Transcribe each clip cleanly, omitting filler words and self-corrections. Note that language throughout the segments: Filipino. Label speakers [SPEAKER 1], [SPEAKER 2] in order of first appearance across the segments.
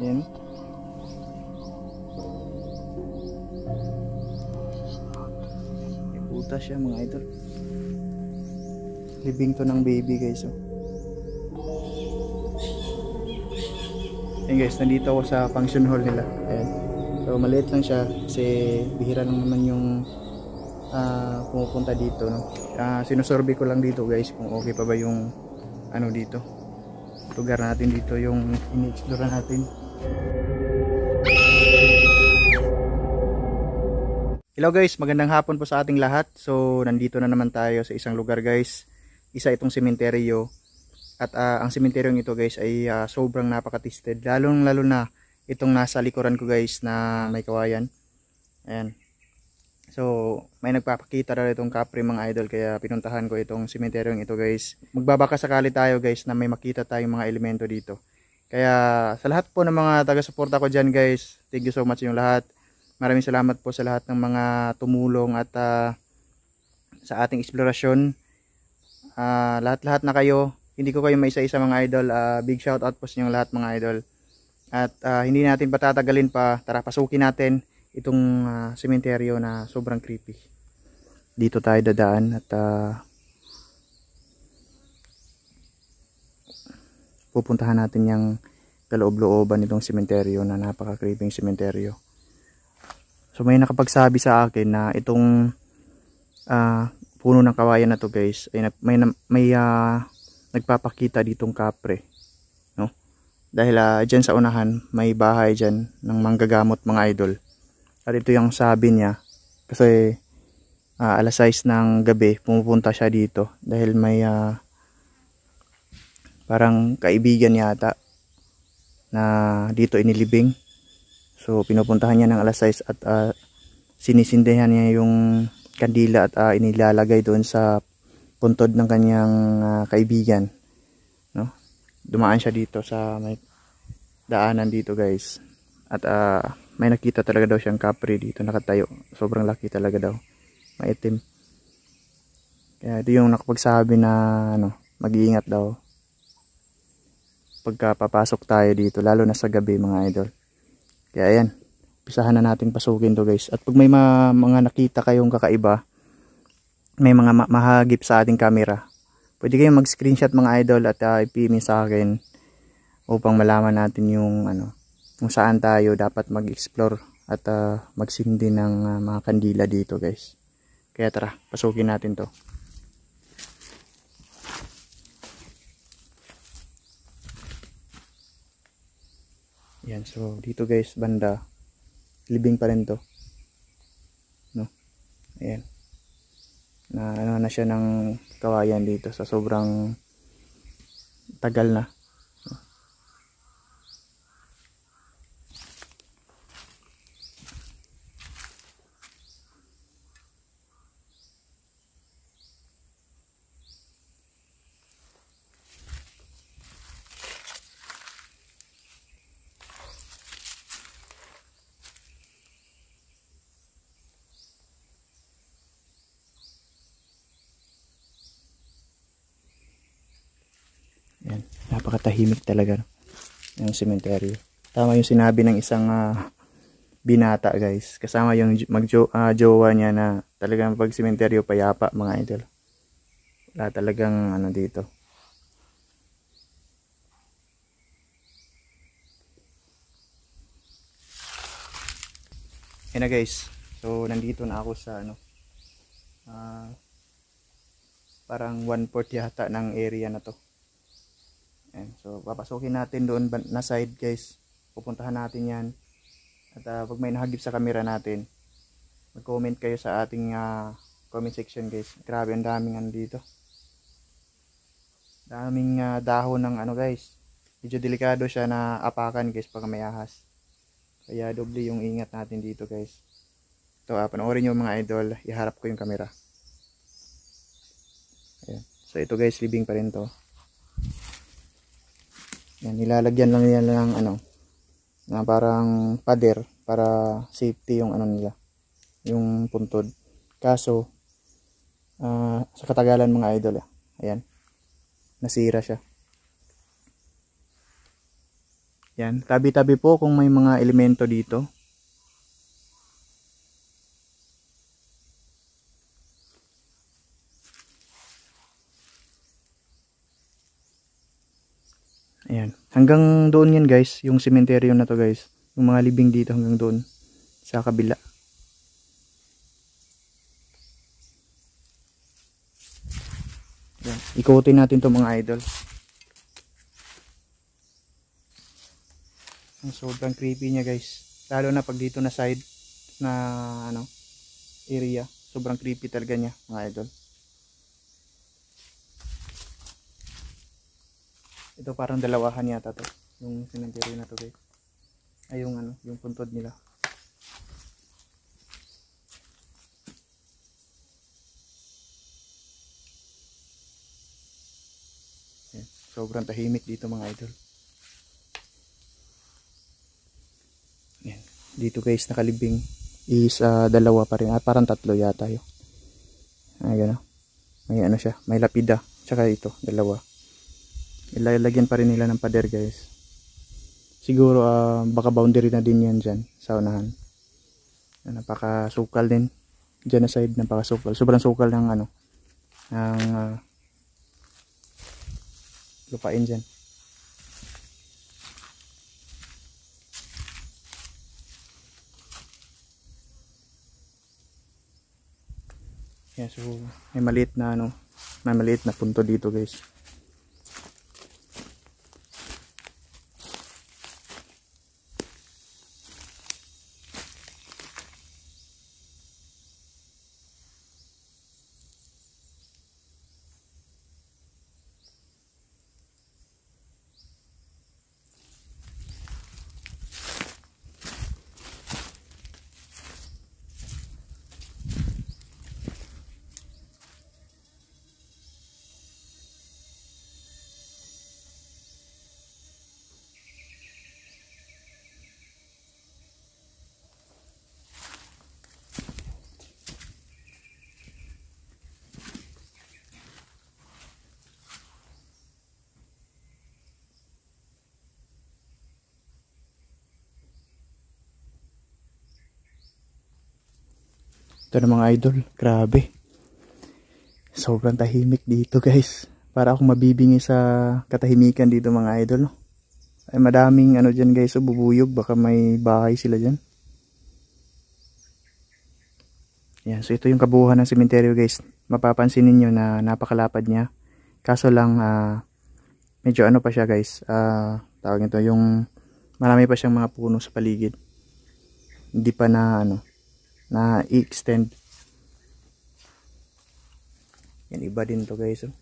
[SPEAKER 1] Yan. May butas siya mga idol. Libing to ng baby guys. Oh. Ayan guys, nandito ako sa function hall nila. Ayan. So maliit lang siya kasi bihira lang naman yung pumupunta dito, no? Sinusurvey ko lang dito guys kung okay pa ba yung ano dito, lugar natin dito, yung ini-explore natin. Hello guys, magandang hapon po sa ating lahat. So nandito na naman tayo sa isang lugar guys. Isa itong sementeryo. At ang sementeryong ito guys ay sobrang napaka-tested. Lalo na itong nasa likuran ko guys na may kawayan. Ayan. So may nagpapakita daw itong kapre mga idol, kaya pinuntahan ko itong sementeryong ito guys. Magbabaka sakali tayo guys na may makita tayong mga elemento dito. Kaya sa lahat po ng mga taga-suporta ko dyan guys, thank you so much yung lahat. Maraming salamat po sa lahat ng mga tumulong at sa ating eksplorasyon. Lahat-lahat na kayo, hindi ko kayo maisa-isa mga idol. Big shout out po sa inyong lahat mga idol. At hindi natin patatagalin pa, tara pasukin natin itong sementeryo na sobrang creepy. Dito tayo dadaan at pupuntahan natin yung kaloob-looban nitong sementeryo na napaka-creepy sementeryo. So may nakapagsabi sa akin na itong puno ng kawayan na to guys ay may nagpapakita ditong kapre, no? Dahil dyan sa unahan may bahay dyan ng manggagamot mga idol. At ito yung sabi niya kasi alas 6 ng gabi pumupunta siya dito dahil may parang kaibigan yata na dito inilibing. So pinupuntahan niya ng alas 6 at sinisindihan niya yung kandila at inilalagay doon sa puntod ng kanyang kaibigan, no? Dumaan siya dito sa may daanan dito guys. At may nakita talaga daw siyang kapre dito nakatayo. Sobrang laki talaga daw. Maitim. Kaya ito yung nakapagsabi na ano, mag-iingat daw pagka papasok tayo dito, lalo na sa gabi mga idol. Kaya ayan, pisahan na natin pasukin to guys. At pag may mga nakita kayong kakaiba, may mga mahagip sa ating camera, pwede kayong mag-screenshot mga idol at i-PM sa akin upang malaman natin yung ano, kung saan tayo dapat mag-explore at magsindi ng mga kandila dito guys. Kaya tara, pasukin natin to. Yan, so dito guys banda libing pa rin to, no? Ayan, na ano na siya ng kawayan dito sa sobrang tagal na. Yan, napakatahimik talaga yung sementeryo. Tama yung sinabi ng isang binata guys, kasama yung jowa niya, na talagang pag sementeryo payapa mga idol. Wala talagang ano dito. Yan na guys, so nandito na ako sa ano, parang 1/4 yata ng area na to. Ayan, so papasukin natin doon na side guys. Pupuntahan natin yan. At pag may nahagip sa camera natin, mag-comment kayo sa ating comment section guys. Grabe, ang daming ano dito. Daming dahon ng ano guys. Medyo delikado siya na apakan guys pag may ahas. Kaya doble yung ingat natin dito guys. Ito, panoorin nyo mga idol. Iharap ko yung camera. Ayan. So ito guys, libing pa rin to. Yan, nilalagyan lang yan ng ano, na parang pader para safety yung ano nila, yung puntod. Kaso sa katagalan mga idol, ayan, nasira siya. Yan, tabi-tabi po kung may mga elemento dito. Ayan, hanggang doon yan guys, yung sementeryo na to guys. Yung mga libing dito hanggang doon sa kabila. Yan, ikutin natin to mga idol. Ang sobrang creepy niya guys, lalo na pag dito na side na ano area, sobrang creepy talaga niya mga idol. Ito parang dalawahan yata to, yung cemetery na to guys. Ay yung ano, yung puntod nila. Yan, sobrang tahimik dito mga idol. Yan. Dito guys nakalibing is dalawa pa rin, parang tatlo yata yun. Ayan, may ano siya, may lapida, tsaka ito dalawa. Ilalagyan pa rin nila ng pader guys. Siguro baka boundary na din yan dyan sa unahan. Napakasukal din dyan na side, napakasukal, sobrang sukal ng ano ng lupain dyan. Yeah, so may maliit na ano, may maliit na punto dito guys. Ito na mga idol, grabe. Sobrang tahimik dito guys. Para akong mabibingi sa katahimikan dito mga idol. No? Ay madaming ano dyan guys, so bubuyog. Baka may bahay sila dyan. Yan, so ito yung kabuuan ng sementeryo guys. Mapapansin ninyo na napakalapad niya. Kaso lang medyo ano pa siya guys. Tawag nito yung marami pa siyang mga puno sa paligid. Hindi pa na ano na i-extend. Yan, iba din to guys. Oh.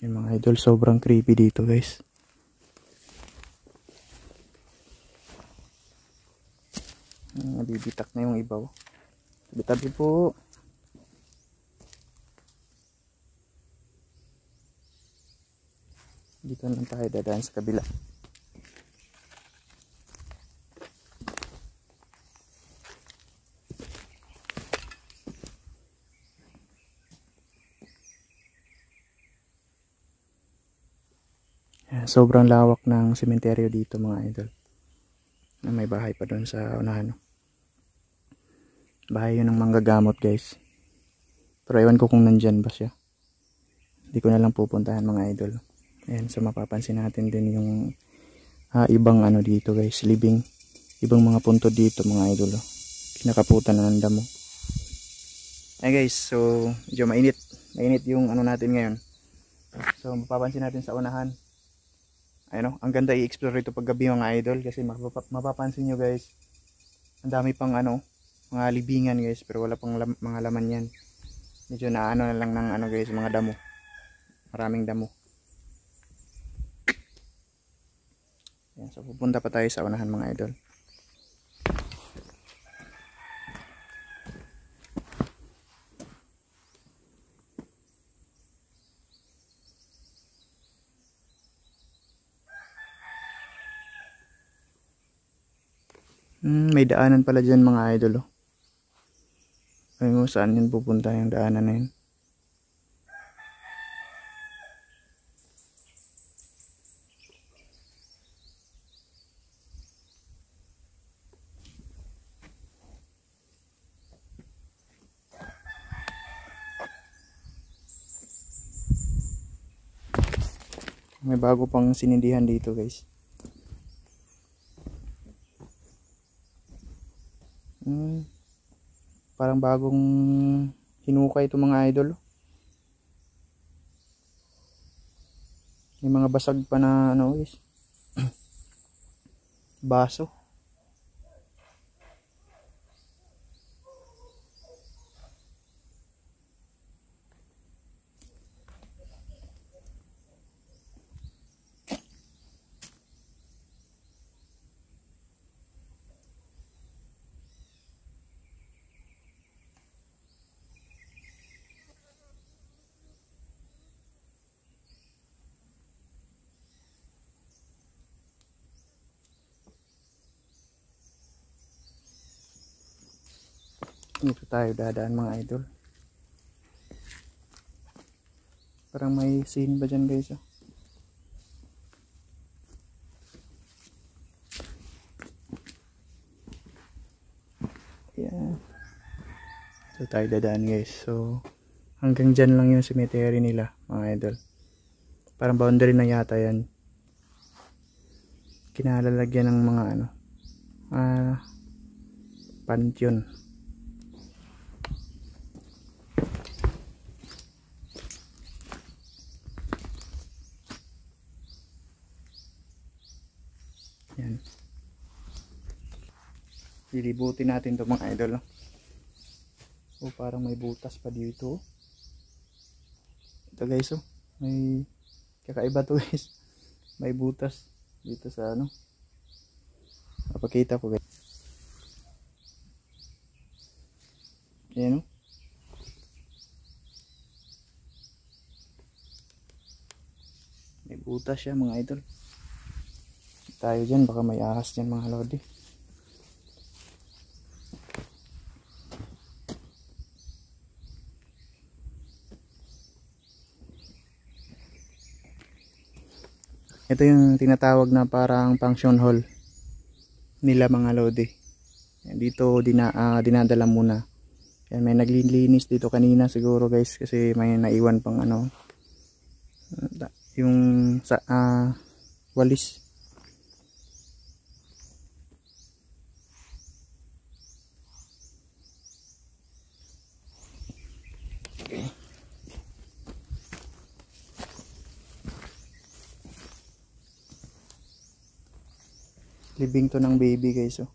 [SPEAKER 1] Yan mga idol, sobrang creepy dito guys. Nabibitak na yung ibaw. Tabi-tabi po. Dito naman tayo dadaan sa kabila. Sobrang lawak ng sementeryo dito mga idol. May bahay pa doon sa unahan. Bahay yun ng manggagamot guys. Pero ewan ko kung nandyan ba siya. Hindi ko na lang pupuntahan mga idol. Ayan, so mapapansin natin din yung ibang ano dito guys, living. Ibang mga punto dito mga idol. Kinakaputan na ng damo. Ayan guys, so medyo mainit. Mainit yung ano natin ngayon. So mapapansin natin sa unahan. Ayun, ang ganda i-explore ito pag gabi mga idol kasi mapapansin nyo guys, ang dami pang ano, mga libingan guys, pero wala pang mga laman yan. Medyo naano na lang ng ano guys, mga damo. Maraming damo. Yan, so pupunta pa tayo sa unahan mga idol. May daanan pala dyan mga idol. Oh. Ay mo, saan yun pupunta yung daanan na yun? May bago pang sinindihan dito guys. Parang bagong hinukay ito mga idol. May mga basag pa na ano guys. Baso. Dito tayo dadaan mga idol. Parang may scene ba dyan guys? Oh? Yeah. So tayo dadaan guys. So hanggang dyan lang yung cemetery nila mga idol. Parang boundary na yata yan. Kinalalagyan ng mga ano. Pantheon. Yan. Lilibutin natin to mga idol. Oh, parang may butas pa dito. Ito guys, oh. May kakaiba to guys. May butas dito sa ano. Papakita ko guys. Ayan, oh. May butas siya mga idol. Tayo dyan, baka may ahas dyan mga lodi. Ito yung tinatawag na parang function hall nila mga lodi. Dito dinadala muna. Yan, may naglilinis dito kanina siguro guys kasi may naiwan pang ano yung sa walis. Okay. Libing to ng baby guys, oh.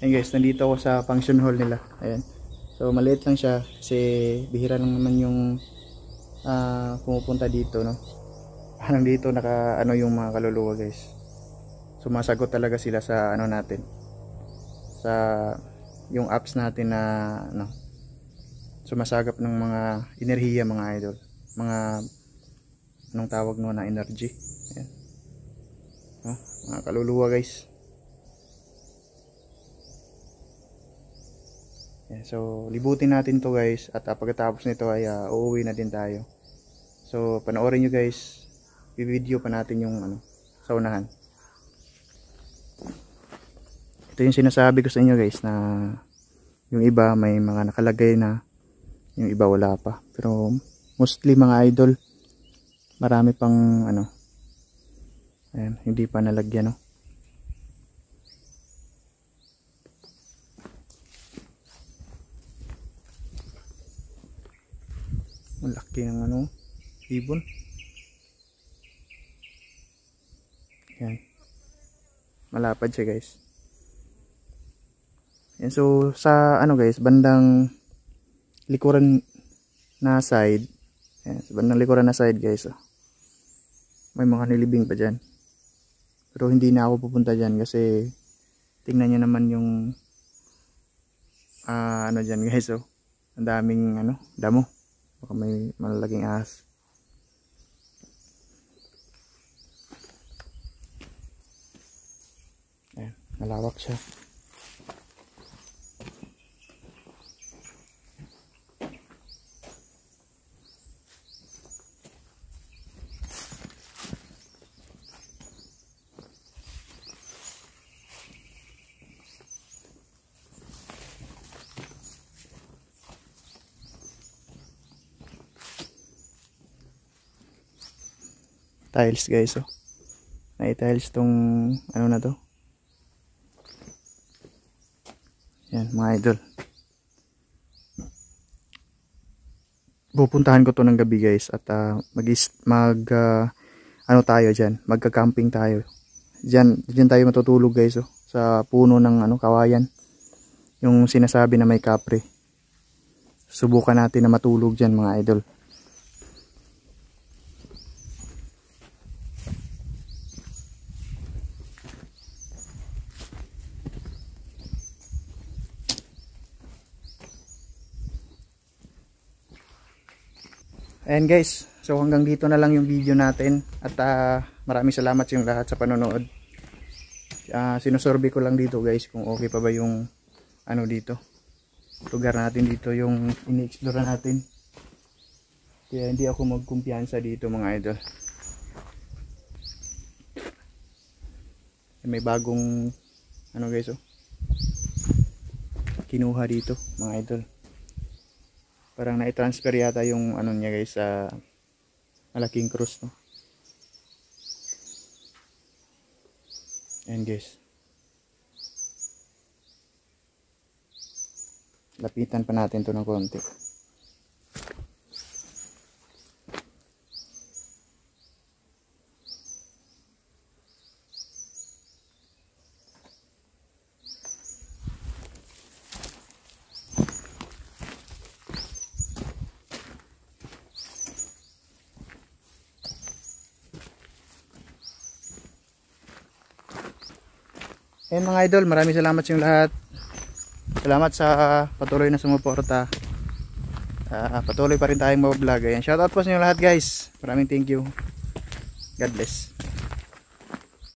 [SPEAKER 1] Ayan guys, nandito ako sa function hall nila. Ayan. So maliit lang siya kasi bihira lang naman yung pumupunta dito, no. Parang dito naka ano yung mga kaluluwa guys. Sumasagot talaga sila sa ano natin. Sa yung apps natin na ano, sumasagap ng mga enerhiya mga idol. Mga anong tawag no na energy. Ayan. Mga kaluluwa guys. So libutin natin to guys at pagkatapos nito ay uuwi na din tayo. So panoorin nyo guys, i-video pa natin yung ano, sa unahan. Ito yung sinasabi ko sa inyo guys na yung iba may mga nakalagay na, yung iba wala pa. Pero mostly mga idol marami pang ano, ayan, hindi pa nalagyan, no. Ang laki ng ano, ibon. Yan. Malapad siya guys. Yan, so sa ano guys, bandang likuran na side. Yan, sa bandang likuran na side guys. Oh. May mga nilibing pa dyan. Pero hindi na ako pupunta dyan kasi tingnan nyo naman yung ano dyan guys. Oh. Ang daming ano, damo. Baka may malalaking ahas. Ayan, malawak siya. Tiles guys, oh. Na-tiles tong ano na to. Yan mga idol. Pupuntahan ko to ng gabi guys at ano tayo diyan, magka-camping tayo. Diyan tayo matutulog guys, oh, sa puno ng ano kawayan. Yung sinasabi na may kapre. Subukan natin na matulog diyan mga idol. Ayan guys, so hanggang dito na lang yung video natin at maraming salamat sa yung lahat sa panonood. Sinusurvey ko lang dito guys kung okay pa ba yung ano dito, lugar natin dito, yung ini-explore natin. Kaya hindi ako magkumpiyansa dito mga idol. May bagong ano guys, oh, kinuha dito mga idol. Parang na-transfer yata yung ano niya guys sa malaking cruise, no? Ayan guys. Lapitan pa natin to ng konti. Ayan mga idol, maraming salamat sa inyong lahat. Salamat sa patuloy na sumuporta. Patuloy pa rin tayong mag-vlog. Ayan, shoutout po sa inyong lahat guys. Maraming thank you. God bless.